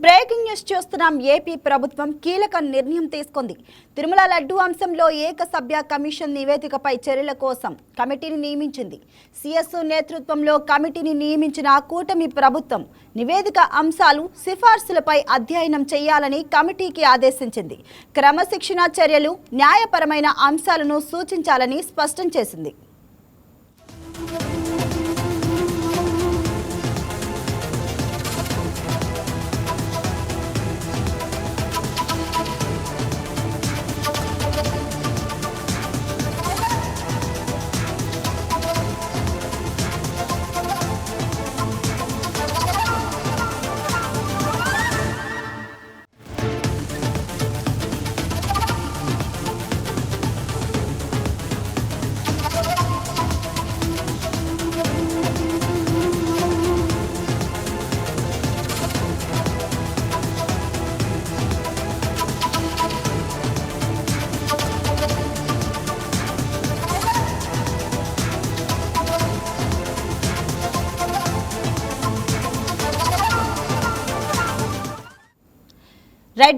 Breaking news చూస్తున్నాం. AP ప్రభుత్వం కీలక నిర్ణయం తీసుకుంది. తిరుమల లడ్డు అంశంలో ఏకసభ్య కమిషన్ నివేదికపై చర్యల కోసం కమిటీని నియమించింది. సిఎస్ నేతృత్వంలో కమిటీని నియమించిన కూటమి ప్రభుత్వం నివేదిక అంశాలు, సిఫార్సులపై అధ్యయనం చేయాలని కమిటీకి ఆదేశించింది. క్రమశిక్షణ చర్యలు, న్యాయపరమైన అంశాలను సూచించాలని స్పష్టం చేసింది.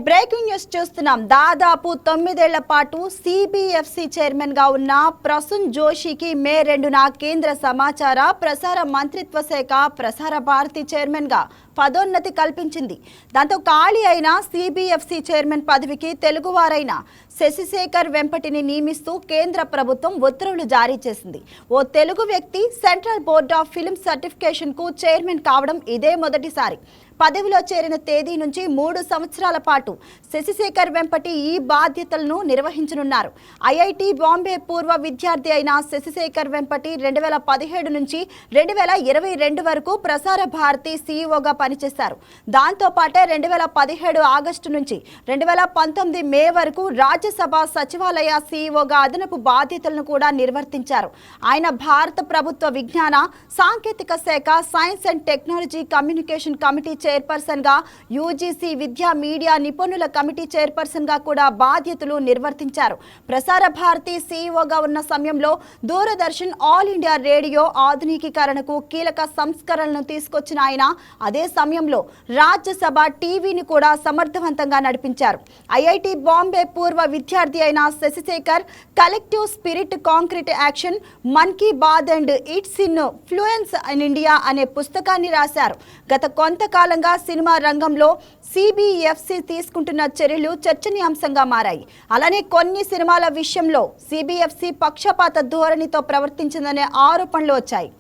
బ్రేకింగ్ న్యూస్ చూస్తున్నాం. దాదాపు 9 ఏళ్ల పాటు సిబిఎఫ్సి చైర్మన్ గా ఉన్న ప్రసూన్ జోషికి మే 2న కేంద్ర సమాచార ప్రసార మంత్రిత్వ శాఖ ప్రసార భారతి చైర్మన్ గా పదోన్నతి కల్పించింది. దాంతో ఖాళీ అయిన సిబిఎఫ్సి చైర్మన్ పదవికి తెలుగువారైన శశిశేఖర్ వెంపటిని నియమిస్తూ కేంద్ర ప్రభుత్వం ఉత్తర్వులు జారీ చేసింది. ఓ తెలుగు వ్యక్తి central board of film certification కు చైర్మన్ కావడం ఇదే మొదటిసారి. పదవిలో చేరిన తేదీ నుంచి 3 సంవత్సరాల పాటు శశిశేఖర్ వెంపటి ఈ బాధ్యతలను నిర్వహించనున్నారు. ఐఐటి బాంబే పూర్వ విద్యార్థి అయిన శశిశేఖర్ వెంపటి 2017 నుంచి 2022 వరకు ప్రసార భారతి సీఈఓగా పనిచేశారు. దాంతో పాటే 2017 ఆగస్టు నుంచి 2019 మే వరకు రాజ్యసభ సచివాలయ సీఈఓగా అదనపు బాధ్యతలను కూడా నిర్వర్తించారు. ఆయన భారత ప్రభుత్వ విజ్ఞాన సాంకేతిక శాఖ, science and technology communication committee chairperson గా, యూజీసీ విద్యా మీడియా నిపుణుల కమిటీ చైర్పర్సన్ గా కూడా బాధ్యతలు నిర్వర్తించారు. ప్రసార భారతి సీఈఓగా ఉన్న సమయంలో దూరదర్శన్, ఆల్ ఇండియా రేడియో ఆధునికీకరణకు కీలక సంస్కరణలను తీసుకొచ్చిన ఆయన అదే సమయంలో రాజ్యసభ టీవీని కూడా సమర్థవంతంగా నడిపించారు. ఐఐటి బాంబే పూర్వ విద్యార్థి అయిన Shashishekhar collective spirit, concrete action, Mann Ki Baat and its influence in India అనే పుస్తకాన్ని రాశారు. గత కొంతకాలంగా సినిమా రంగంలో సిబిఎఫ్సి తీసుకుంటున్న చర్యలు చర్చనీయాంశంగా మారాయి. అలానే కొన్ని సినిమాల విషయంలో సిబిఎఫ్సి పక్షపాత ధోరణితో ప్రవర్తించిందనే ఆరోపణలు వచ్చాయి.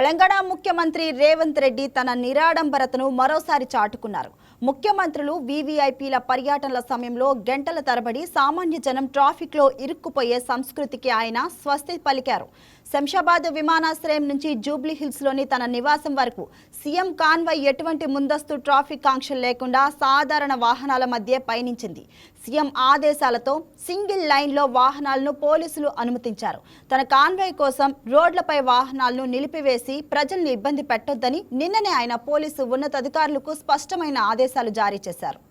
తెలంగాణ ముఖ్యమంత్రి రేవంత్ రెడ్డి తన నిరాడంబరతను మరోసారి చాటుకున్నారు. ముఖ్యమంత్రులు వీవీఐపీల పర్యటనల సమయంలో గంటల తరబడి సామాన్య జనం ట్రాఫిక్లో ఇరుక్కుపోయే సంస్కృతికి ఆయన స్వస్తి పలికారు. శంషాబాద్ విమానాశ్రయం నుంచి జూబ్లీ హిల్స్లోని తన నివాసం వరకు సీఎం కాన్వాయ్ ఎటువంటి ముందస్తు ట్రాఫిక్ ఆంక్షలు లేకుండా సాధారణ వాహనాల మధ్య పయనించింది. సీఎం ఆదేశాలతో సింగిల్ లైన్లో వాహనాలను పోలీసులు అనుమతించారు. తన కాన్వాయ్ కోసం రోడ్లపై వాహనాలను నిలిపివేసి ప్రజల్ని ఇబ్బంది పెట్టొద్దని నిన్ననే ఆయన పోలీసు ఉన్నతాధికారులకు స్పష్టమైన ఆదేశాలు జారీ చేశారు.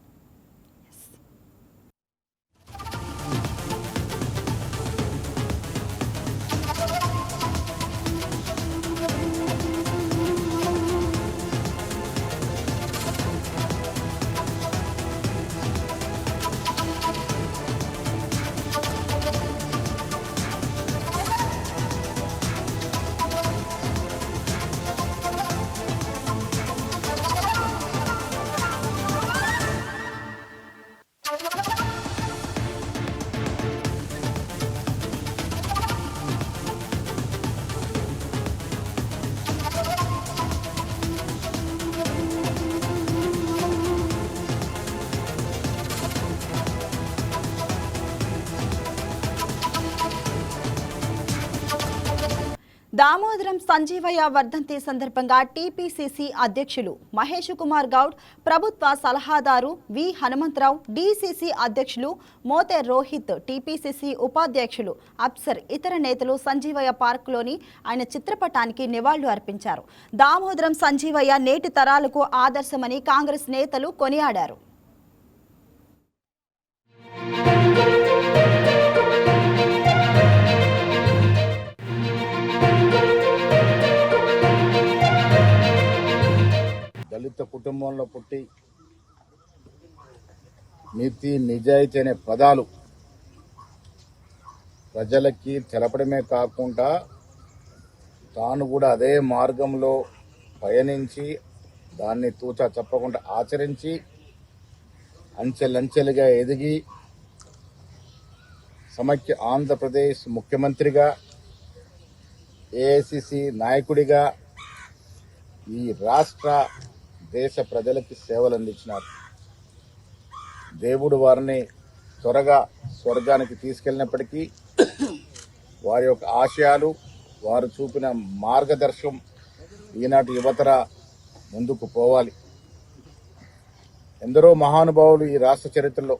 దామోదరం సంజీవయ్య వర్ధంతి సందర్భంగా టీపీసీసీ అధ్యక్షులు మహేష్ కుమార్ గౌడ్, ప్రభుత్వ సలహాదారు వి హనుమంతరావు, డీసీసీ అధ్యక్షులు మోతే రోహిత్, టీపీసీసీ ఉపాధ్యక్షులు అప్సర్, ఇతర నేతలు సంజీవయ్య పార్కులోని ఆయన చిత్రపటానికి నివాళులు అర్పించారు. దామోదరం సంజీవయ్య నేటి తరాలకు ఆదర్శమని కాంగ్రెస్ నేతలు కొనియాడారు. దళిత కుటుంబంలో పుట్టి నీతి నిజాయితీ అనే పదాలు ప్రజలకి తెలపడమే కాకుండా తాను కూడా అదే మార్గంలో పయనించి దాన్ని తూచా చెప్పకుండా ఆచరించి అంచెలంచెలుగా ఎదిగి సమైక్య ఆంధ్రప్రదేశ్ ముఖ్యమంత్రిగా, ఏఐసిసి నాయకుడిగా ఈ రాష్ట్ర దేశ ప్రజలకి సేవలు అందించినారు. దేవుడు వారిని త్వరగా స్వర్గానికి తీసుకెళ్ళినప్పటికీ వారి యొక్క ఆశయాలు, వారు చూపిన మార్గదర్శకం ఈనాటి యువతర ముందుకు పోవాలి. ఎందరో మహానుభావులు ఈ రాష్ట్ర చరిత్రలో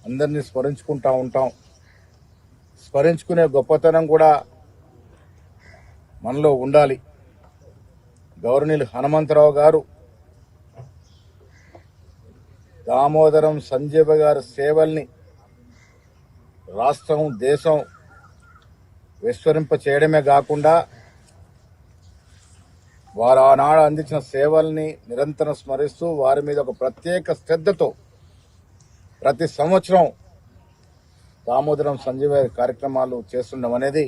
అందరినీ స్మరించుకుంటూ ఉంటాం. స్మరించుకునే గొప్పతనం కూడా మనలో ఉండాలి. గౌరవనీయులు హనుమంతరావు గారు దామోదరం సంజీవ గారి సేవల్ని రాష్ట్రం, దేశం విస్మరింప చేయడమే కాకుండా వారు ఆనాడు అందించిన సేవల్ని నిరంతరం స్మరిస్తూ వారి మీద ఒక ప్రత్యేక శ్రద్ధతో ప్రతి సంవత్సరం దామోదరం సంజీవ కార్యక్రమాలు చేస్తుండడం అనేది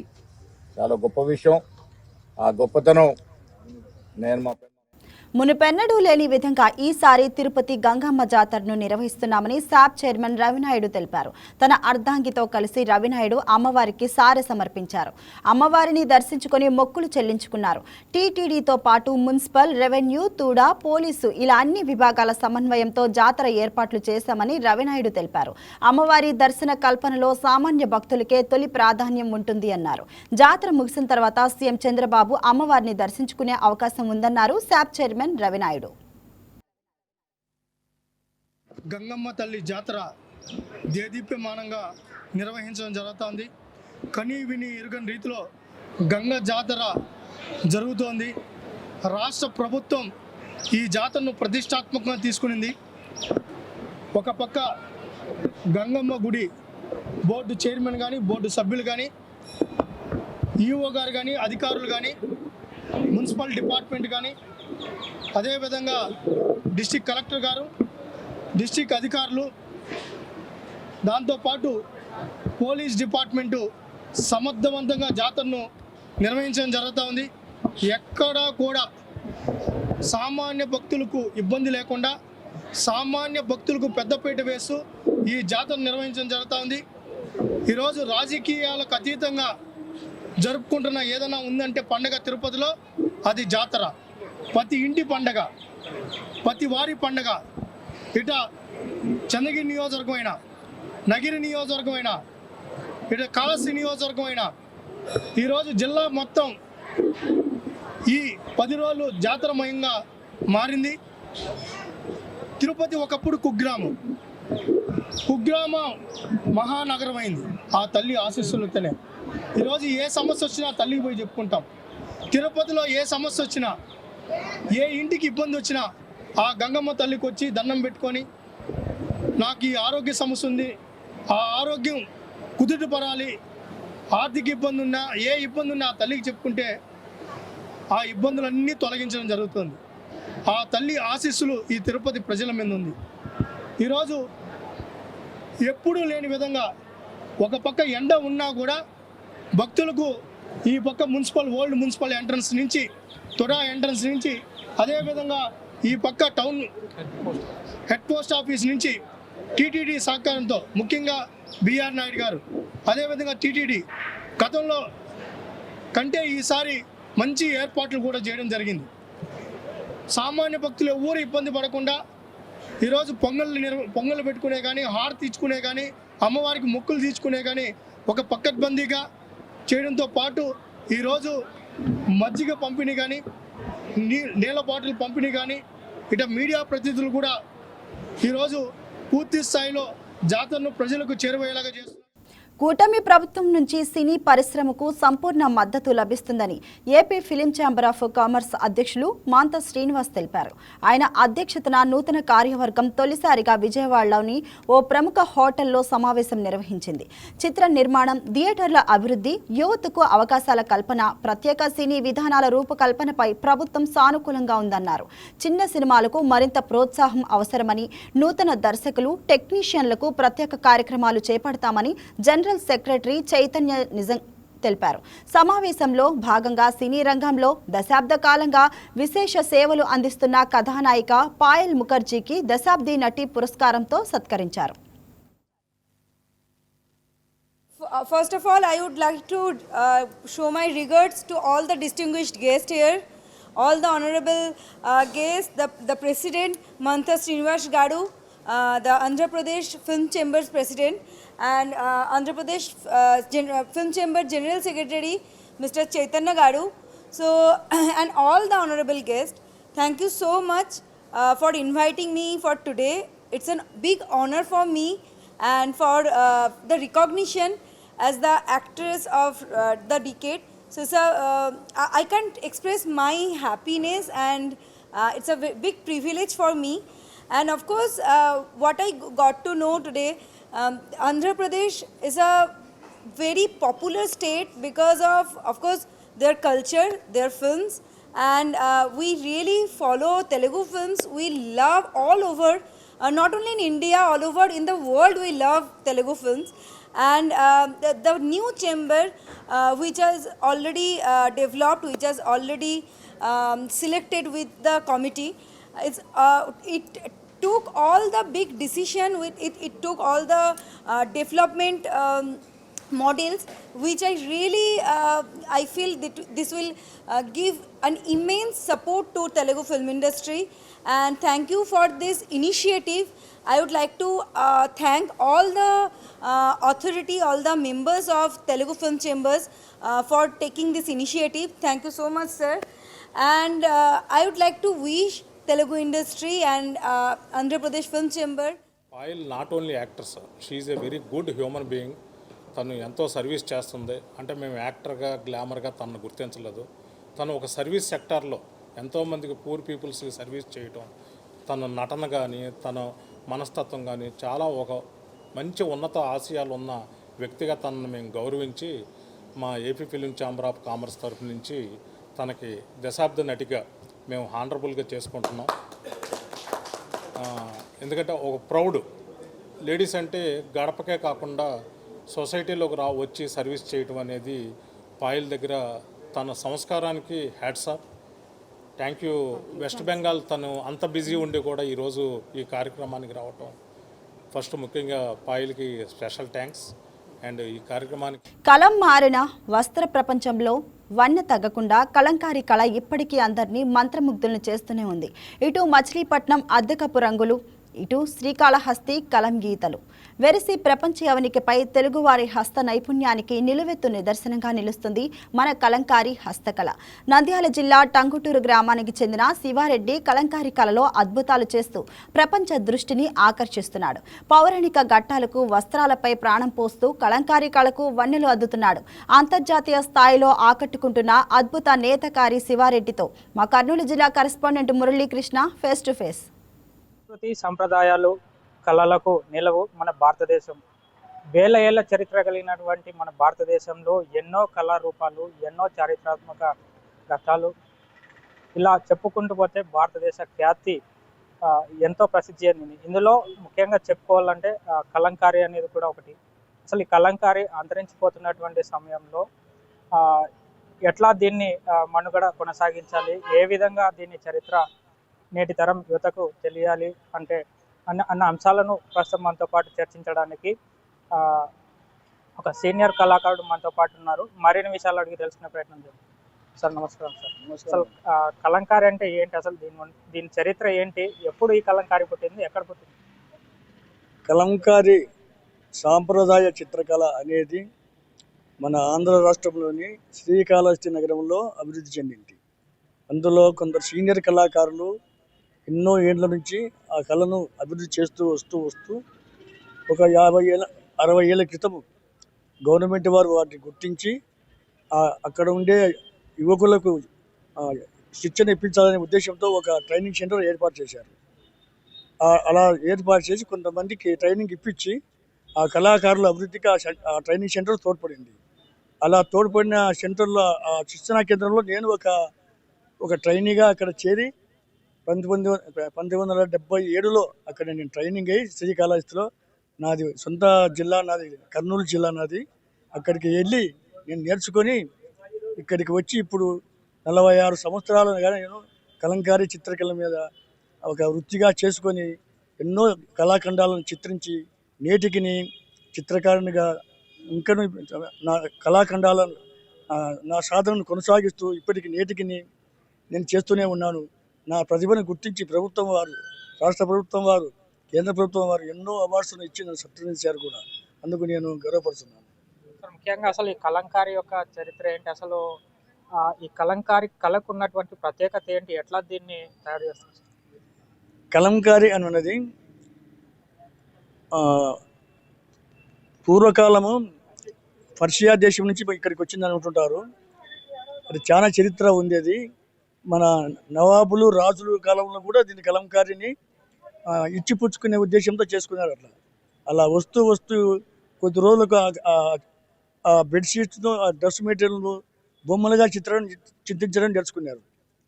చాలా గొప్ప విషయం. ఆ గొప్పతనం నేను మునుపెన్నడూ లేని విధంగా ఈసారి తిరుపతి గంగమ్మ జాతరను నిర్వహిస్తున్నామని శాప్ చైర్మన్ రవినాయుడు తెలిపారు. తన అర్ధాంగితో కలిసి రవినాయుడు అమ్మవారికి సారె సమర్పించారు. అమ్మవారిని దర్శించుకుని మొక్కులు చెల్లించుకున్నారు. టీటీడీతో పాటు మున్సిపల్, రెవెన్యూ, తూడా, పోలీసు ఇలా అన్ని విభాగాల సమన్వయంతో జాతర ఏర్పాట్లు చేశామని రవినాయుడు తెలిపారు. అమ్మవారి దర్శన కల్పనలో సామాన్య భక్తులకే తొలి ప్రాధాన్యం ఉంటుంది అన్నారు. జాతర ముగిసిన తర్వాత సీఎం చంద్రబాబు అమ్మవారిని దర్శించుకునే అవకాశం ఉందన్నారు శాప్ చైర్మన్ రవినాయుడు. గంగమ్మ తల్లి జాతర దేదీప్యమానంగా నిర్వహించడం జరుగుతోంది. కనీ విని ఎరుగని రీతిలో గంగ జాతర జరుగుతోంది. రాష్ట్ర ప్రభుత్వం ఈ జాతరను ప్రతిష్టాత్మకంగా తీసుకునింది. ఒక పక్క గంగమ్మ గుడి బోర్డు చైర్మన్ కానీ, బోర్డు సభ్యులు కానీ, ఈఓ గారు కానీ, అధికారులు కానీ, మున్సిపల్ డిపార్ట్మెంట్ కానీ, అదేవిధంగా డిస్టిక్ కలెక్టర్ గారు, డిస్టిక్ అధికారులు, దాంతోపాటు పోలీస్ డిపార్ట్మెంటు సమర్థవంతంగా జాతరను నిర్వహించడం జరుగుతూ ఉంది. ఎక్కడా కూడా సామాన్య భక్తులకు ఇబ్బంది లేకుండా, సామాన్య భక్తులకు పెద్దపీట వేస్తూ ఈ జాతర నిర్వహించడం జరుగుతూ ఉంది. ఈరోజు రాజకీయాలకు అతీతంగా జరుపుకుంటున్న ఏదైనా ఉందంటే పండగ తిరుపతిలో అది జాతర. ప్రతి ఇంటి పండగ, ప్రతి వారి పండగ. ఇట చంద్రగిరి నియోజకవర్గమైన, నగిరి నియోజకవర్గమైన, ఇట కాళహస్తి నియోజకవర్గమైన ఈరోజు జిల్లా మొత్తం ఈ 10 రోజులు జాతరమయంగా మారింది. తిరుపతి ఒకప్పుడు కుగ్రామం మహానగరమైంది ఆ తల్లి ఆశీస్సులతోనే. ఈరోజు ఏ సమస్య వచ్చినా తల్లికి పోయి చెప్పుకుంటాం. తిరుపతిలో ఏ సమస్య వచ్చినా, ఏ ఇంటికి ఇబ్బంది వచ్చినా ఆ గంగమ్మ తల్లికి వచ్చి దండం పెట్టుకొని నాకు ఈ ఆరోగ్య సమస్య ఉంది, ఆ ఆరోగ్యం కుదుటపడాలి, ఆర్థిక ఇబ్బంది ఉన్నా, ఏ ఇబ్బంది ఉన్నా ఆ తల్లికి చెప్పుకుంటే ఆ ఇబ్బందులన్నీ తొలగించడం జరుగుతుంది. ఆ తల్లి ఆశీస్సులు ఈ తిరుపతి ప్రజల మీద ఉంది. ఈరోజు ఎప్పుడూ లేని విధంగా ఒక పక్క ఎండ ఉన్నా కూడా భక్తులకు ఈ పక్క ఓల్డ్ మున్సిపల్ ఎంట్రన్స్ నుంచి, తొడా ఎంట్రన్స్ నుంచి, అదేవిధంగా ఈ పక్క టౌన్ హెడ్ పోస్ట్ ఆఫీస్ నుంచి టీటీడీ సహకారంతో, ముఖ్యంగా బిఆర్ నాయుడు గారు, అదేవిధంగా టీటీడీ గతంలో కంటే ఈసారి మంచి ఏర్పాట్లు కూడా చేయడం జరిగింది. సామాన్య భక్తులు ఎవరు ఇబ్బంది పడకుండా ఈరోజు పొంగళ్ళు పెట్టుకునే కానీ, హారతి ఇచ్చుకునే కానీ, అమ్మవారికి మొక్కులు తీర్చుకునే కానీ ఒక పక్కడ్బందీగా చేయడంతో పాటు ఈరోజు మజ్జిగ పంపిణీ కానీ, నీళ్ళ బాటిల్ పంపిణీ కానీ, ఇట మీడియా ప్రతినిధులు కూడా ఈరోజు పూర్తి స్థాయిలో జాతరను ప్రజలకు చేరువయ్యేలాగా చేస్తున్నారు. కూటమి ప్రభుత్వం నుంచి సినీ పరిశ్రమకు సంపూర్ణ మద్దతు లభిస్తుందని AP film chamber of commerce అధ్యక్షులు మాంత శ్రీనివాస్ తెలిపారు. ఆయన అధ్యక్షతన నూతన కార్యవర్గం తొలిసారిగా విజయవాడలోని ఓ ప్రముఖ హోటల్లో సమావేశం నిర్వహించింది. చిత్ర నిర్మాణం, థియేటర్ల అభివృద్ధి, యువతకు అవకాశాల కల్పన, ప్రత్యేక సినీ విధానాల రూపకల్పనపై ప్రభుత్వం సానుకూలంగా ఉందన్నారు. చిన్న సినిమాలకు మరింత ప్రోత్సాహం అవసరమని, నూతన దర్శకులు, టెక్నీషియన్లకు ప్రత్యేక కార్యక్రమాలు చేపడతామని జనరల్ సెక్రటరీ చైతన్య నిజం తెలిపారు. సమావేశంలో భాగంగా సినీ రంగంలో దశాబ్ద కాలంగా విశేష సేవలు అందిస్తున్న కథానాయిక పాయల్ ముఖర్జీకి దశాబ్ది నటి పురస్కారంతో సత్కరించారు. First of all, I would like to show my regards to all the distinguished guests here, all the honorable guests, the President Mantha Srinivas Garu, the Andhra Pradesh Film Chambers President, and Andhra Pradesh Film Chamber General Secretary Mr. Chaitanya Garu. So, and all the honorable guests, thank you so much for inviting me for today. It's a big honor for me and for the recognition as the actress of the decade. So, I can't express my happiness, and it's a big privilege for me. And of course, what I got to know today, Andhra Pradesh is a very popular state because of course, their culture, their films, and we really follow Telugu films. We love all over, not only in India, all over in the world we love Telugu films. And the new chamber which has already developed, which has already selected with the committee, it took all the big decision, it took all the development models, which I really I feel that this will give an immense support to Telugu film industry. And thank you for this initiative. I would like to thank all the authority, all the members of Telugu Film Chambers for taking this initiative. Thank you so much, sir. And I would like to wish Telugu industry and Andhra Pradesh Film Chamber. Payal not only actor, sir. She is a very good human being. తను ఎంతో service చేస్తుంది. అంటే మేము యాక్టర్గా, గ్లామర్గా తనను గుర్తించలేదు. తను ఒక సర్వీస్ సెక్టార్లో ఎంతోమందికి పూర్ పీపుల్స్కి సర్వీస్ చేయటం, తన నటన కానీ, తన మనస్తత్వం కానీ చాలా ఒక మంచి ఉన్నత ఆశయాలు ఉన్న వ్యక్తిగా తనను మేము గౌరవించి మా AP film chamber of commerce తరఫు నుంచి తనకి దశాబ్ద నటిగా మేము హానరబుల్గా చేసుకుంటున్నాం. ఎందుకంటే ఒక ప్రౌడ్ లేడీస్ అంటే గడపకే కాకుండా సొసైటీలోకి వచ్చి సర్వీస్ చేయటం అనేది పాయల్ దగ్గర తన సంస్కారానికి hats off. Thank you. West Bengal తను అంత బిజీ ఉండి కూడా ఈరోజు ఈ కార్యక్రమానికి రావటం ఫస్ట్ ముఖ్యంగా పాయల్కి స్పెషల్ థ్యాంక్స్. అండ్ ఈ కార్యక్రమానికి కలం మారిన వస్త్ర ప్రపంచంలో వన్నె తగ్గకుండా కలంకారీ కళ ఇప్పటికీ అందరినీ మంత్రముగ్ధులను చేస్తూనే ఉంది. ఇటు మచిలీపట్నం అద్దెకపు రంగులు, ఇటు శ్రీకాళహస్తి కలం గీతలు వెరసి ప్రపంచ యవనికపై తెలుగువారి హస్త నైపుణ్యానికి నిలువెత్తు నిదర్శనంగా నిలుస్తుంది మన కలంకారీ హస్తకళ. నంద్యాల జిల్లా టంగుటూరు గ్రామానికి చెందిన శివారెడ్డి కలంకారీ కళలో అద్భుతాలు చేస్తూ ప్రపంచ దృష్టిని ఆకర్షిస్తున్నాడు. పౌరాణిక ఘట్టాలకు వస్త్రాలపై ప్రాణం పోస్తూ కలంకారీ కళకు వన్నెలు అద్దుతున్నాడు. అంతర్జాతీయ స్థాయిలో ఆకట్టుకుంటున్న అద్భుత నేతకారి శివారెడ్డితో మా కర్నూలు జిల్లా correspondent Muralikrishna face to face. సంస్కృతి సంప్రదాయాలు కళలకు నిలవు మన భారతదేశం. వేల ఏళ్ల చరిత్ర కలిగినటువంటి మన భారతదేశంలో ఎన్నో కళారూపాలు, ఎన్నో చారిత్రాత్మక ఘట్టాలు, ఇలా చెప్పుకుంటూ పోతే భారతదేశ ఖ్యాతి ఎంతో ప్రసిద్ధి చెందింది. ఇందులో ముఖ్యంగా చెప్పుకోవాలంటే కలంకారీ అనేది కూడా ఒకటి. అసలు ఈ కలంకారీ అంతరించిపోతున్నటువంటి సమయంలో ఎట్లా దీన్ని మనుగడ కొనసాగించాలి, ఏ విధంగా దీన్ని చరిత్ర నేటి తరం యువతకు తెలియాలి అంటే అన్న అంశాలను ప్రస్తుతం మనతో పాటు చర్చించడానికి ఒక సీనియర్ కళాకారుడు మనతో పాటు ఉన్నారు. మరిన్ని విషయాలు అడిగి తెలుసుకునే ప్రయత్నం చేద్దాం. సార్ నమస్కారం సార్. అసలు కలంకారీ అంటే ఏంటి, అసలు దీని చరిత్ర ఏంటి, ఎప్పుడు ఈ కలంకారీ పుట్టింది, ఎక్కడ పుట్టింది? కలంకారీ సాంప్రదాయ చిత్రకళ అనేది మన ఆంధ్ర రాష్ట్రంలోని శ్రీకాళహస్తి నగరంలో అభివృద్ధి చెందింది. అందులో కొందరు సీనియర్ కళాకారులు ఎన్నో ఏళ్ల నుంచి ఆ కళను అభివృద్ధి చేస్తూ వస్తూ ఒక 50-60 ఏళ్ల క్రితం గవర్నమెంట్ వారు వాటిని గుర్తించి అక్కడ ఉండే యువకులకు శిక్షణ ఇప్పించాలనే ఉద్దేశంతో ఒక ట్రైనింగ్ సెంటర్ ఏర్పాటు చేశారు. అలా ఏర్పాటు చేసి కొంతమందికి ట్రైనింగ్ ఇప్పించి ఆ కళాకారుల అభివృద్ధికి ఆ ట్రైనింగ్ సెంటర్ తోడ్పడింది. అలా తోడ్పడిన సెంటర్లో ఆ శిక్షణా కేంద్రంలో నేను ఒక ట్రైనీగా అక్కడ చేరి 1977లో అక్కడ నేను ట్రైనింగ్ అయ్యి శ్రీకాళహస్తిలో, నాది సొంత జిల్లా, నాది కర్నూలు జిల్లా నాది. అక్కడికి వెళ్ళి నేను నేర్చుకొని ఇక్కడికి వచ్చి ఇప్పుడు 46 సంవత్సరాలుగా నేను కలంకారీ చిత్రకళ మీద ఒక వృత్తిగా చేసుకొని ఎన్నో కళాఖండాలను చిత్రించి నేటికి చిత్రకారునిగా ఇంకను నా కళాఖండాలను నా సాధనను కొనసాగిస్తూ ఇప్పటికి నేటికి నేను చేస్తూనే ఉన్నాను. నా ప్రతిభను గుర్తించి ప్రభుత్వం వారు, రాష్ట్ర ప్రభుత్వం వారు, కేంద్ర ప్రభుత్వం వారు ఎన్నో అవార్డ్స్ను ఇచ్చి నన్ను సత్కరించారు కూడా. అందుకు నేను గర్వపడుతున్నాను. ముఖ్యంగా అసలు ఈ కలంకారీ యొక్క చరిత్ర ఏంటి, అసలు ఈ కలంకారీ కళకు ఉన్నటువంటి ప్రత్యేకత ఏంటి, ఎట్లా దీన్ని తయారు చేస్తారు? కలంకారీ అన్నది పూర్వకాలము పర్షియా దేశం నుంచి ఇక్కడికి వచ్చింది అనుకుంటుంటారు. అది చాలా చరిత్ర ఉంది. అది మన నవాబులు, రాజులు కాలంలో కూడా దీని కలంకారీని ఇచ్చిపుచ్చుకునే ఉద్దేశంతో చేసుకున్నారు. అలా వస్తూ కొద్ది రోజులకు ఆ బెడ్షీట్స్ను, ఆ డ్రెస్ మెటీరియల్ను బొమ్మలుగా చిత్రించడం నేర్చుకున్నారు.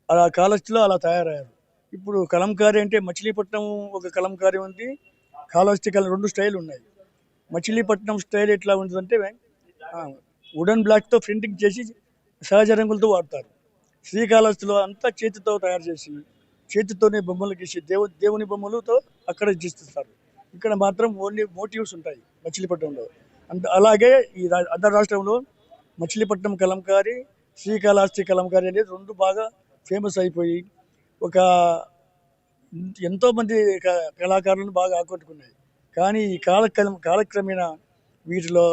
అలా కాళహస్తిలో అలా తయారయ్యారు. ఇప్పుడు కలంకారీ అంటే మచిలీపట్నం ఒక కలంకారీ ఉంది, కాళహస్తి రెండు స్టైల్ ఉన్నాయి. మచిలీపట్నం స్టైల్ ఎట్లా ఉంటుందంటే వుడెన్ బ్లాక్తో ప్రింటింగ్ చేసి సహజ రంగులతో వాడతారు. శ్రీకాళహస్తిలో అంతా చేతితో తయారు చేసి చేతితోనే బొమ్మలు గీసి దేవుని బొమ్మలతో అక్కడ గీస్తారు. ఇక్కడ మాత్రం ఓన్లీ మోటివ్స్ ఉంటాయి మచిలీపట్నంలో. అలాగే ఈ అదర్ రాష్ట్రంలో మచిలీపట్నం కలంకారీ, శ్రీకాళహస్తి కలంకారీ అనేది రెండు బాగా ఫేమస్ అయిపోయి ఎంతోమంది కళాకారులను బాగా ఆకట్టుకున్నాయి. కానీ ఈ కాలక్రమేణా వీటిలో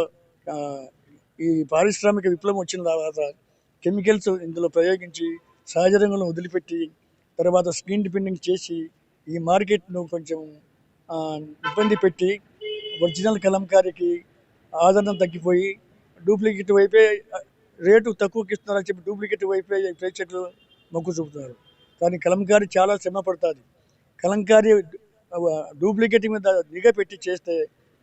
ఈ పారిశ్రామిక విప్లవం వచ్చిన తర్వాత కెమికల్స్ ఇందులో ప్రయోగించి సహజ రంగులను వదిలిపెట్టి తర్వాత స్క్రీన్ ప్రింటింగ్ చేసి ఈ మార్కెట్ను కొంచెం ఇబ్బంది పెట్టి ఒరిజినల్ కలంకారీకి ఆదరణ తగ్గిపోయి డూప్లికేట్ వైపే రేటు తక్కువకి ఇస్తున్నారని చెప్పి డూప్లికేట్ వైపే ప్రేక్షకులు మొగ్గు చూపుతున్నారు. కానీ కలంకారీ చాలా శ్రమ పడుతుంది. కలంకారీ డూప్లికేట్ మీద నిఘా పెట్టి చేస్తే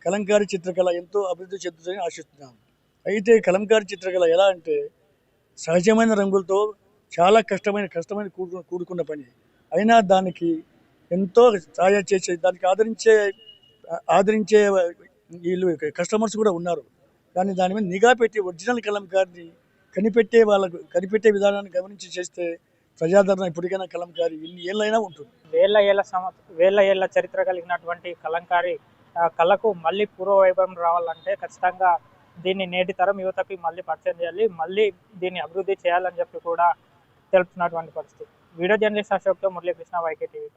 కలంకారీ చిత్రకళ ఎంతో అభివృద్ధి చెందుతుందని ఆశిస్తున్నాను. అయితే కలంకారీ చిత్రకళ ఎలా అంటే సహజమైన రంగులతో చాలా కష్టమైన కూడుకున్న పని. అయినా దానికి ఎంతో సహాయం చేసే, దానికి ఆదరించే వీళ్ళు కస్టమర్స్ కూడా ఉన్నారు. కానీ దాని మీద నిఘా పెట్టి ఒరిజినల్ కలంకారీని కనిపెట్టే విధానాన్ని గమనించి చేస్తే ప్రజాదరణ ఇప్పటికైనా కలంకారీ ఎన్ని ఏళ్ళైనా ఉంటుంది. వేల ఏళ్ళ చరిత్ర కలిగినటువంటి కలంకారీ కళకు మళ్ళీ పూర్వ వైభవం రావాలంటే ఖచ్చితంగా దీన్ని నేటి తరం యువతకి మళ్ళీ పరిచయం చేయాలి, మళ్ళీ దీన్ని అభివృద్ధి చేయాలని చెప్పి కూడా తెలుపుతున్నటువంటి పరిస్థితి. వీడియో జర్నలిస్ట్ అశోక్తో మురళీకృష్ణ, వైకే టీవీ.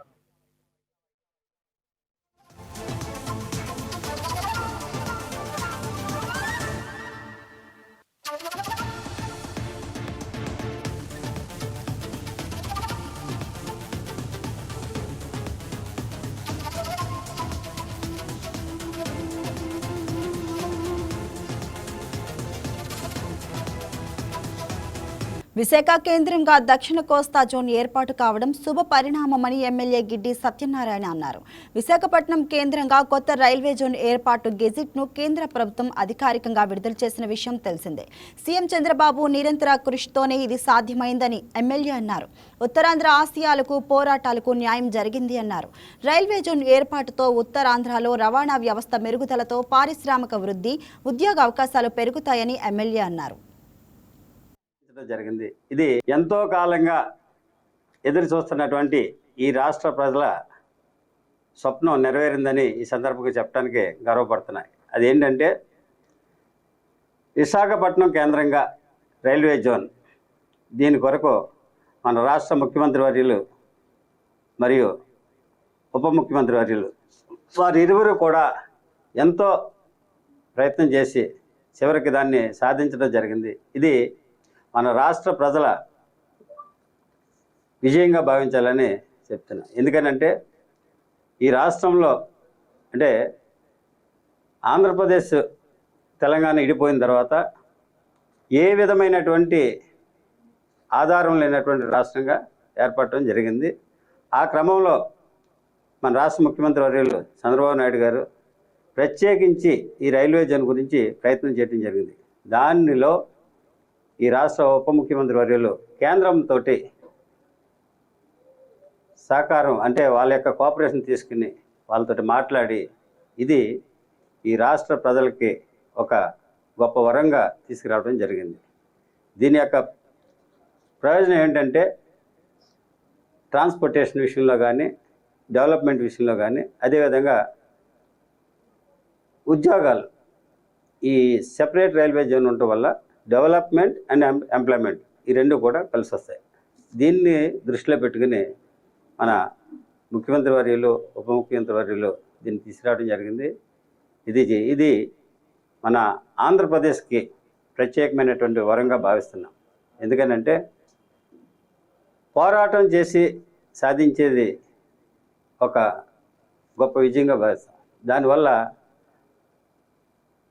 విశాఖ కేంద్రంగా దక్షిణ కోస్తా జోన్ ఏర్పాటు కావడం శుభ పరిణామమని ఎమ్మెల్యే గిడ్డి సత్యనారాయణ అన్నారు. విశాఖపట్నం కేంద్రంగా కొత్త రైల్వే జోన్ ఏర్పాటు గెజిట్ను కేంద్ర ప్రభుత్వం అధికారికంగా విడుదల చేసిన విషయం తెలిసిందే. సీఎం చంద్రబాబు నిరంతర కృషితోనే ఇది సాధ్యమైందని ఎమ్మెల్యే అన్నారు. ఉత్తరాంధ్ర ఆసియాలకు పోరాటాలకు న్యాయం జరిగింది అన్నారు. రైల్వే జోన్ ఏర్పాటుతో ఉత్తరాంధ్రలో రవాణా వ్యవస్థ మెరుగుదలతో పారిశ్రామిక వృద్ధి, ఉద్యోగ అవకాశాలు పెరుగుతాయని ఎమ్మెల్యే అన్నారు. జరిగింది. ఇది ఎంతో కాలంగా ఎదురు చూస్తున్నటువంటి ఈ రాష్ట్ర ప్రజల స్వప్నం నెరవేరిందని ఈ సందర్భంగా చెప్పడానికి గర్వపడుతున్నాయి. అదేంటంటే విశాఖపట్నం కేంద్రంగా రైల్వే జోన్, దీని కొరకు మన రాష్ట్ర ముఖ్యమంత్రి వర్యులు మరియు ఉప ముఖ్యమంత్రి వర్యులు వారిరువురు కూడా ఎంతో ప్రయత్నం చేసి చివరికి దాన్ని సాధించడం జరిగింది. ఇది మన రాష్ట్ర ప్రజల విజయంగా భావించాలని చెప్తున్నా. ఎందుకనంటే ఈ రాష్ట్రంలో అంటే ఆంధ్రప్రదేశ్ తెలంగాణ ఇడిపోయిన తర్వాత ఏ విధమైనటువంటి ఆధారం లేనటువంటి రాష్ట్రంగా ఏర్పడటం జరిగింది. ఆ క్రమంలో మన రాష్ట్ర ముఖ్యమంత్రి వర్యులు చంద్రబాబు నాయుడు గారు ప్రత్యేకించి ఈ రైల్వే జోన్ గురించి ప్రయత్నం చేయడం జరిగింది. దానిలో ఈ రాష్ట్ర ఉప ముఖ్యమంత్రి వర్యులు కేంద్రంతో సహకారం అంటే వాళ్ళ యొక్క కోఆపరేషన్ తీసుకుని వాళ్ళతో మాట్లాడి ఇది ఈ రాష్ట్ర ప్రజలకి ఒక గొప్ప వరంగా తీసుకురావడం జరిగింది. దీని యొక్క ప్రయోజనం ఏంటంటే ట్రాన్స్పోర్టేషన్ విషయంలో కానీ, డెవలప్మెంట్ విషయంలో కానీ, అదేవిధంగా ఉద్యోగాలు ఈ సెపరేట్ రైల్వే జోన్ ఉండటం వల్ల డెవలప్మెంట్ అండ్ ఎంప్లాయ్మెంట్ ఈ రెండు కూడా కలిసి వస్తాయి. దీన్ని దృష్టిలో పెట్టుకుని మన ముఖ్యమంత్రి వర్యులు ఉప ముఖ్యమంత్రి వర్యులు దీన్ని తీసుకురావడం జరిగింది. ఇది మన ఆంధ్రప్రదేశ్కి ప్రత్యేకమైనటువంటి వరంగా భావిస్తున్నాం. ఎందుకనంటే పోరాటం చేసి సాధించేది ఒక గొప్ప విజయంగా భావిస్తాం. దానివల్ల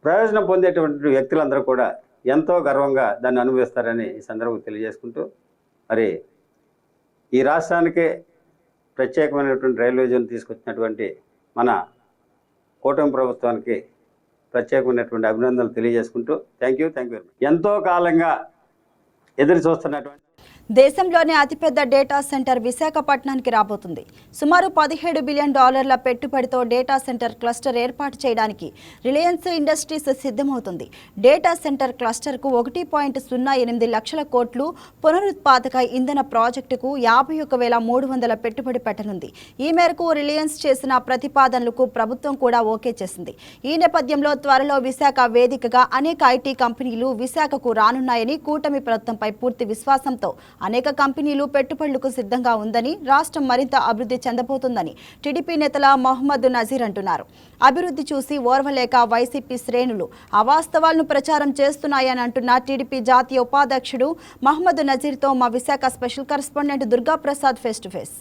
ప్రయోజనం పొందేటువంటి వ్యక్తులందరూ కూడా ఎంతో గర్వంగా దాన్ని అనుభవిస్తారని ఈ సందర్భంగా తెలియజేసుకుంటూ, మరి ఈ రాష్ట్రానికి ప్రత్యేకమైనటువంటి రైల్వే జోన్ తీసుకొచ్చినటువంటి మన కూటమి ప్రభుత్వానికి ప్రత్యేకమైనటువంటి అభినందనలు తెలియజేసుకుంటూ థ్యాంక్ యూ వెరీ మచ్. ఎంతో కాలంగా ఎదురు చూస్తున్నటువంటి దేశంలోనే అతిపెద్ద డేటా సెంటర్ విశాఖపట్నానికి రాబోతుంది. సుమారు $17 బిలియన్ పెట్టుబడితో డేటా సెంటర్ క్లస్టర్ ఏర్పాటు చేయడానికి రిలయన్స్ ఇండస్ట్రీస్ సిద్ధమవుతుంది. డేటా సెంటర్ క్లస్టర్కు 1.08 లక్షల కోట్లు, పునరుత్పాదక ఇంధన ప్రాజెక్టుకు 51,300 పెట్టుబడి పెట్టనుంది. ఈ మేరకు రిలయన్స్ చేసిన ప్రతిపాదనలకు ప్రభుత్వం కూడా ఓకే చేసింది. ఈ నేపథ్యంలో త్వరలో విశాఖ వేదికగా అనేక ఐటీ కంపెనీలు విశాఖకు రానున్నాయని, కూటమి ప్రభుత్వంపై పూర్తి విశ్వాసంతో అనేక కంపెనీలు పెట్టుబడులకు సిద్ధంగా ఉందని, రాష్ట్రం మరింత అభివృద్ధి చెందబోతుందని టీడీపీ నేతల మహమ్మద్ నజీర్ అంటున్నారు. అభివృద్ధి చూసి ఓర్వలేక వైసీపీ శ్రేణులు అవాస్తవాలను ప్రచారం చేస్తున్నాయని అంటున్న టీడీపీ జాతీయ ఉపాధ్యక్షుడు మహమ్మద్ నజీర్తో మా Visakha special correspondent Durga Prasad face to face.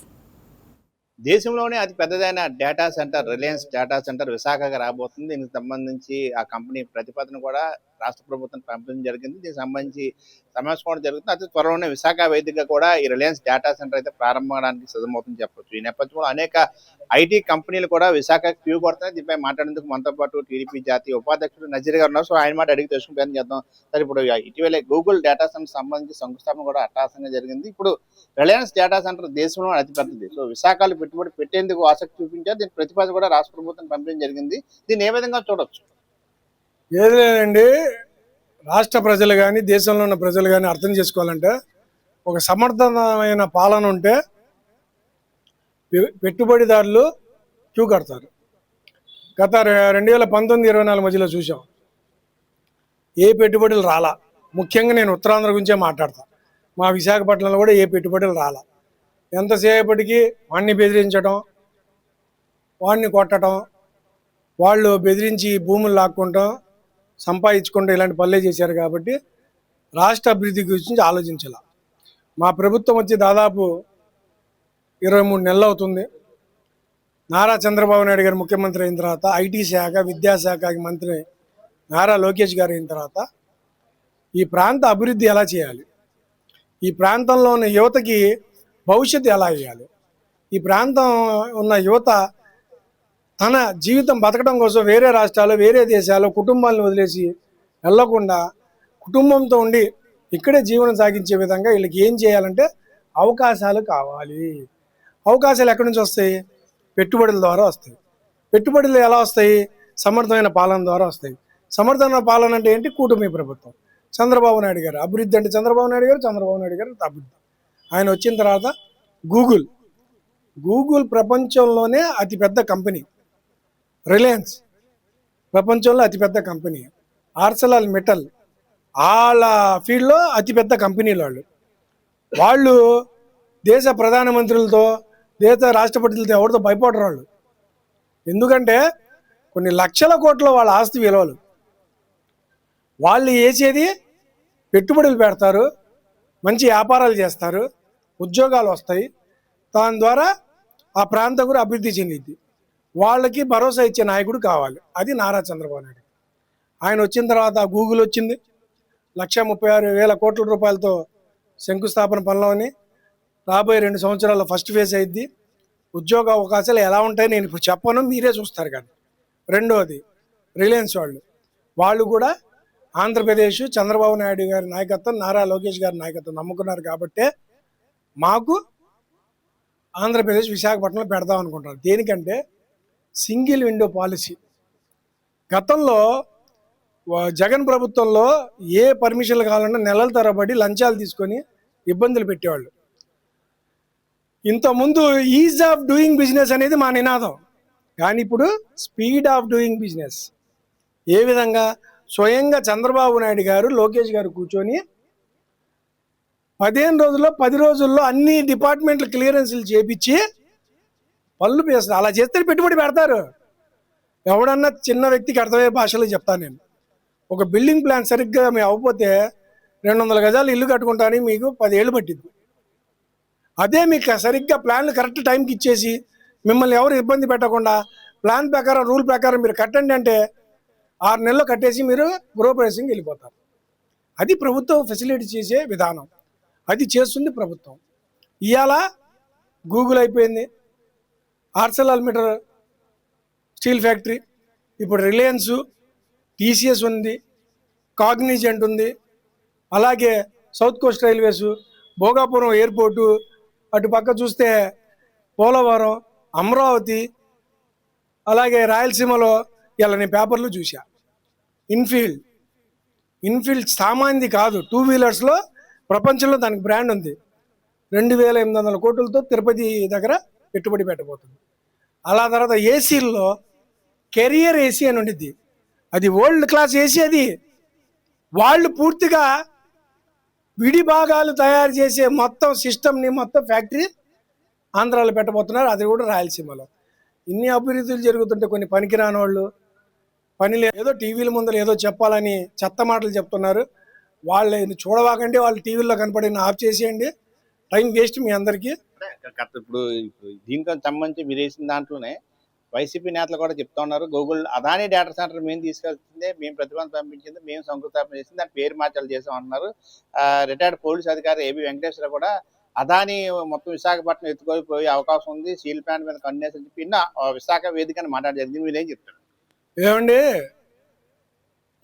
దేశంలోనే అతి పెద్దదైన data centre Reliance data centre విశాఖగా రాబోతుంది. దీనికి సంబంధించి ఆ కంపెనీ ప్రతిపాదన కూడా రాష్ట్ర ప్రభుత్వం పంపించడం జరిగింది. దీనికి సంబంధించి సమావేశం కూడా జరుగుతుంది. అతి త్వరలోనే విశాఖ వేదికగా కూడా ఈ రిలయన్స్ డేటా సెంటర్ అయితే ప్రారంభమవడానికి సిద్ధమవుతుందని చెప్పొచ్చు. ఈ నేపథ్యంలో అనేక ఐటీ కంపెనీలు కూడా విశాఖ క్యూ కొడతాయి. దీనిపై మాట్లాడేందుకు మనతో పాటు టీడీపీ జాతీయ ఉపాధ్యక్షుడు నజీర్ గారు ఉన్నారు. సో ఆయన మాట అడిగి తెలుసుకుని ప్రయత్నం చేద్దాం. సరే, ఇప్పుడు ఇటీవలే గూగుల్ డేటా సెంటర్ సంబంధించి శంకుస్థాపన కూడా అట్టహాసంగా జరిగింది. ఇప్పుడు రిలయన్స్ డేటా సెంటర్ దేశంలో అతి పెద్దది. సో విశాఖలో పెట్టుబడి పెట్టేందుకు ఆసక్తి చూపించారు. దీని ప్రతిపాదన కూడా రాష్ట్ర ప్రభుత్వం పంపించడం జరిగింది. దీన్ని ఏ విధంగా చూడొచ్చు? ఏది లేదండి, రాష్ట్ర ప్రజలు కానీ దేశంలో ఉన్న ప్రజలు కానీ అర్థం చేసుకోవాలంటే ఒక సమర్థమైన పాలన ఉంటే పెట్టుబడిదారులు క్యూ కడతారు. గత 2019-24 మధ్యలో చూసాం. ఏ పెట్టుబడులు రాలా. ముఖ్యంగా నేను ఉత్తరాంధ్ర గురించే మాట్లాడతా. మా విశాఖపట్నంలో కూడా ఏ పెట్టుబడులు రాలా. ఎంతసేపటికి వాడిని బెదిరించడం, వాడిని కొట్టడం, వాళ్ళు బెదిరించి భూములు లాక్కుంటాం, సంపాదించుకుంటాం, ఇలాంటి పనులే చేశారు. కాబట్టి రాష్ట్ర అభివృద్ధి గురించి ఆలోచించాల. మా ప్రభుత్వం వచ్చి దాదాపు 23 నెలలు అవుతుంది. నారా చంద్రబాబు నాయుడు గారు ముఖ్యమంత్రి అయిన తర్వాత, ఐటీ శాఖ విద్యాశాఖకి మంత్రి నారా లోకేష్ గారు అయిన తర్వాత ఈ ప్రాంత అభివృద్ధి ఎలా చేయాలి, ఈ ప్రాంతంలో ఉన్న యువతకి భవిష్యత్తు ఎలా ఇవ్వాలి, ఈ ప్రాంతం ఉన్న యువత తన జీవితం బతకడం కోసం వేరే రాష్ట్రాలు వేరే దేశాలు కుటుంబాలను వదిలేసి వెళ్ళకుండా కుటుంబంతో ఉండి ఇక్కడే జీవనం సాగించే విధంగా వీళ్ళకి ఏం చేయాలంటే అవకాశాలు కావాలి. అవకాశాలు ఎక్కడి నుంచి వస్తాయి? పెట్టుబడుల ద్వారా వస్తాయి. పెట్టుబడులు ఎలా వస్తాయి? సమర్థమైన పాలన ద్వారా వస్తాయి. సమర్థమైన పాలన అంటే ఏంటి? కూటమి ప్రభుత్వం. చంద్రబాబు నాయుడు గారు అభివృద్ధి అంటే చంద్రబాబు నాయుడు గారు అభివృద్ధి. ఆయన వచ్చిన తర్వాత గూగుల్ ప్రపంచంలోనే అతిపెద్ద కంపెనీ. రిలయన్స్ ప్రపంచంలో అతిపెద్ద కంపెనీ. ఆర్సెలర్ మెటల్ వాళ్ళ ఫీల్డ్లో అతిపెద్ద కంపెనీలు. వాళ్ళు దేశ ప్రధానమంత్రులతో దేశ రాష్ట్రపతులతో ఎవరితో భయపడరు వాళ్ళు. ఎందుకంటే కొన్ని లక్షల కోట్ల వాళ్ళ ఆస్తి విలువలు. వాళ్ళు వేసేది పెట్టుబడులు పెడతారు, మంచి వ్యాపారాలు చేస్తారు, ఉద్యోగాలు వస్తాయి, దాని ద్వారా ఆ ప్రాంతం కూడా అభివృద్ధి చెందిద్ది. వాళ్ళకి భరోసా ఇచ్చే నాయకుడు కావాలి. అది నారా చంద్రబాబు నాయుడు. ఆయన వచ్చిన తర్వాత గూగుల్ వచ్చింది. 1,36,000 కోట్ల రూపాయలతో శంకుస్థాపన పనిలోని రాబోయే 2 సంవత్సరాల్లో ఫస్ట్ ఫేజ్ అయింది. ఉద్యోగ అవకాశాలు ఎలా ఉంటాయి నేను ఇప్పుడు చెప్పను, మీరే చూస్తారు. కానీ రెండోది రిలయన్స్ వాళ్ళు కూడా ఆంధ్రప్రదేశ్ చంద్రబాబు నాయుడు గారి నాయకత్వం, నారా లోకేష్ గారి నాయకత్వం నమ్ముకున్నారు. కాబట్టే మాకు ఆంధ్రప్రదేశ్ విశాఖపట్నంలో పెడదాం అనుకుంటున్నారు. దేనికంటే సింగిల్ విండో పాలసీ. గతంలో జగన్ ప్రభుత్వంలో ఏ పర్మిషన్లు కావాలన్నా నెలల తరబడి లంచాలు తీసుకొని ఇబ్బందులు పెట్టేవాళ్ళు. ఇంతకుముందు ఈజ్ ఆఫ్ డూయింగ్ బిజినెస్ అనేది మా నినాదం. కానీ ఇప్పుడు స్పీడ్ ఆఫ్ డూయింగ్ బిజినెస్. ఏ విధంగా? స్వయంగా చంద్రబాబు నాయుడు గారు లోకేష్ గారు కూర్చొని 15 రోజుల్లో 10 రోజుల్లో అన్ని డిపార్ట్మెంట్లు క్లియరెన్స్లు చేపించి పనులు చేస్తారు. అలా చేస్తే పెట్టుబడి పెడతారు. ఎవడన్నా చిన్న వ్యక్తికి అర్థమయ్యే భాషలో చెప్తాను నేను. ఒక బిల్డింగ్ ప్లాన్ సరిగ్గా మేము అవ్వకపోతే 200 గజాలు ఇల్లు కట్టుకుంటానికి మీకు 10 ఏళ్ళు పట్టింది. అదే మీకు సరిగ్గా ప్లాన్లు కరెక్ట్ టైంకి ఇచ్చేసి మిమ్మల్ని ఎవరు ఇబ్బంది పెట్టకుండా ప్లాన్ ప్రకారం రూల్ ప్రకారం మీరు కట్టండి అంటే 6 నెలల్లో కట్టేసి మీరు గృహప్రవేశంకి వెళ్ళిపోతారు. అది ప్రభుత్వం ఫెసిలిటీ చేసే విధానం. అది చేస్తుంది ప్రభుత్వం. ఇవాళ గూగుల్ అయిపోయింది, ఆర్సెలర్ మెటల్ స్టీల్ ఫ్యాక్టరీ, ఇప్పుడు రిలయన్స్, టీసీఎస్ ఉంది, కాగ్నిజెంట్ ఉంది, అలాగే south Coast railways, Bhogapuram airport, అటు పక్క చూస్తే పోలవరం, అమరావతి, అలాగే రాయలసీమలో ఇలా నేను పేపర్లు చూసా. ఇన్ఫీల్డ్ సామాన్యది కాదు. 2 వీలర్స్లో ప్రపంచంలో దానికి బ్రాండ్ ఉంది. 2,800 కోట్లతో తిరుపతి దగ్గర పెట్టుబడి పెట్టబోతుంది. అలా తర్వాత ఏసీల్లో కెరియర్ ఏసీ అని ఉండిద్ది. అది వరల్డ్ క్లాస్ ఏసీ. అది వాళ్ళు పూర్తిగా విడి భాగాలు తయారు చేసే మొత్తం సిస్టమ్ని మొత్తం ఫ్యాక్టరీ ఆంధ్రాలో పెట్టబోతున్నారు. అది కూడా రాయలసీమలో. ఇన్ని అభివృద్ధులు జరుగుతుంటే కొన్ని పనికిరాని వాళ్ళు పని ఏదో టీవీల ముందర ఏదో చెప్పాలని చెత్త మాటలు చెప్తున్నారు. వాళ్ళని చూడవాకండి, వాళ్ళు టీవీలో కనపడిన ఆఫ్ చేసేయండి. టైం వేస్ట్ మీ అందరికీ. ఇప్పుడు దీనికి సంబంధించి మీరు వేసిన దాంట్లోనే వైసీపీ నేతలు కూడా చెప్తా ఉన్నారు, గూగుల్ అదానీ డేటా సెంటర్ మేము తీసుకెళ్తుంది, మేము ప్రతిభను పంపించింది, మేము శంకుస్థాపన చేసింది, దాని పేరు మార్చాలు చేసాం అంటున్నారు. రిటైర్డ్ పోలీస్ అధికారి ఏబి వెంకటేశ్వర కూడా అదానీ మొత్తం విశాఖపట్నం ఎత్తుకోపోయే అవకాశం ఉంది, స్టీల్ ప్లాంట్ మీద కన్నేసి చెప్పి విశాఖ వేదికని మాట్లాడేది. మీరు ఏం చెప్తారు? ఏమండి,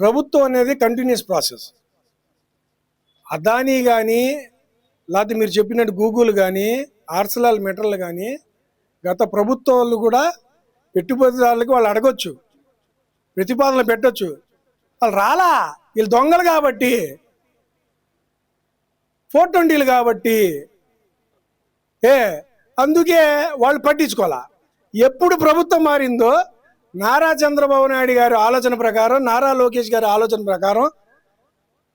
ప్రభుత్వం అనేది కంటిన్యూస్ ప్రాసెస్. అదానీ కానీ లేకపోతే మీరు చెప్పినట్టు గూగుల్ కానీ ఆర్సెలర్ మెటల్ కానీ గత ప్రభుత్వాలు కూడా పెట్టుబడిదారులకి వాళ్ళు అడగొచ్చు, ప్రతిపాదనలు పెట్టచ్చు. వాళ్ళు రాలా. వీళ్ళు దొంగలు కాబట్టి, 420లు కాబట్టి అందుకే వాళ్ళు పట్టించుకోవాలా. ఎప్పుడు ప్రభుత్వం మారిందో నారా చంద్రబాబు నాయుడు గారి ఆలోచన ప్రకారం, నారా లోకేష్ గారి ఆలోచన ప్రకారం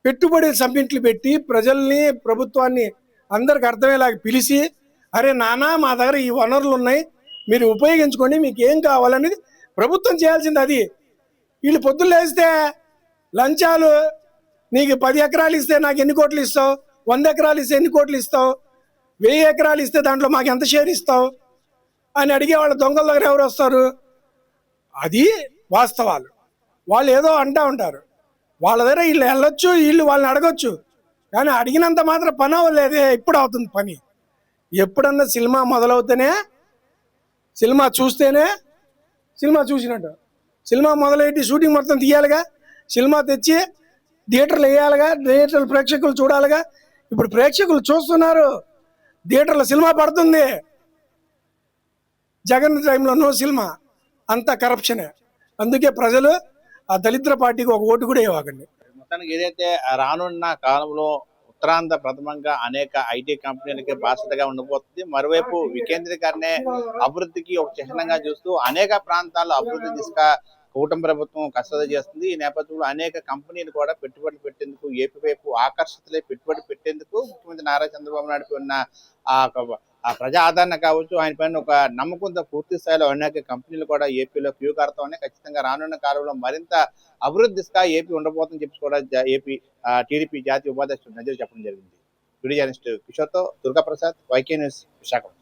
పెట్టుబడి సబ్మిట్లు పెట్టి ప్రజల్ని ప్రభుత్వాన్ని అందరికి అర్థమయ్యేలాగా పిలిచి, అరే నానా మా దగ్గర ఈ వనరులు ఉన్నాయి, మీరు ఉపయోగించుకోండి, మీకు ఏం కావాలనేది ప్రభుత్వం చేయాల్సింది. అది వీళ్ళు పొద్దున్న లేస్తే లంచాలు, నీకు 10 ఎకరాలు ఇస్తే నాకు ఎన్ని కోట్లు ఇస్తావు, 100 ఎకరాలు ఇస్తే ఎన్ని కోట్లు ఇస్తావు, 1000 ఎకరాలు ఇస్తే దాంట్లో మాకు ఎంత షేర్ ఇస్తావు అని అడిగే వాళ్ళ దొంగల దగ్గర ఎవరు వస్తారు? అది వాస్తవాలు. వాళ్ళు ఏదో అంటూ ఉంటారు, వాళ్ళ దగ్గర వీళ్ళు వెళ్ళొచ్చు, వీళ్ళు వాళ్ళని అడగొచ్చు, కానీ అడిగినంత మాత్రం పని అవ్వలేదే. ఇప్పుడు అవుతుంది పని. ఎప్పుడన్నా సినిమా మొదలవుతేనే, సినిమా చూస్తేనే సినిమా చూసినట్టు. సినిమా మొదలెట్టి షూటింగ్ మొత్తం తీయాలిగా, సినిమా తెచ్చి థియేటర్లు వేయాలిగా, థియేటర్లు ప్రేక్షకులు చూడాలిగా. ఇప్పుడు ప్రేక్షకులు చూస్తున్నారు, థియేటర్లో సినిమా పడుతుంది. జగన్ టైంలో నో సినిమా, అంతా కరప్షనే. అందుకే ప్రజలు ఆ దళిద్ర పార్టీకి ఒక ఓటు కూడా ఇవ్వకండి. మొత్తానికి ఏదైతే రానున్న కాలంలో ఉత్తరాంధ్ర ప్రథమంగా అనేక ఐటీ కంపెనీలకి బాసటగా ఉండబోతుంది. మరోవైపు వికేంద్రీకరణే అభివృద్ధికి ఒక చిహ్నంగా చూస్తూ అనేక ప్రాంతాల్లో అభివృద్ధి దిశగా కూటమి ప్రభుత్వం కసరత్తు చేస్తుంది. ఈ నేపథ్యంలో అనేక కంపెనీలు కూడా పెట్టుబడులు పెట్టేందుకు ఏపీ వైపు ఆకర్షితులై పెట్టుబడి పెట్టేందుకు ముఖ్యమంత్రి నారా చంద్రబాబు నాయుడు ఉన్న ఆ ప్రజా ఆదరణ కావచ్చు, ఆయన పైన ఒక నమ్మకంతో పూర్తి స్థాయిలో అనేక కంపెనీలు కూడా ఏపీలో క్యూ కారుతామని, ఖచ్చితంగా రానున్న కాలంలో మరింత అభివృద్ధి దిశగా ఏపీ ఉండబోతుందని చెప్పి కూడా ఏపీ టీడీపీ జాతీయ ఉపాధ్యక్షుడు నజీర్ చెప్పడం జరిగింది. వీడియో జర్నలిస్ట్ కిషోర్తో దుర్గాప్రసాద్, వైకే న్యూస్, విశాఖపట్నం.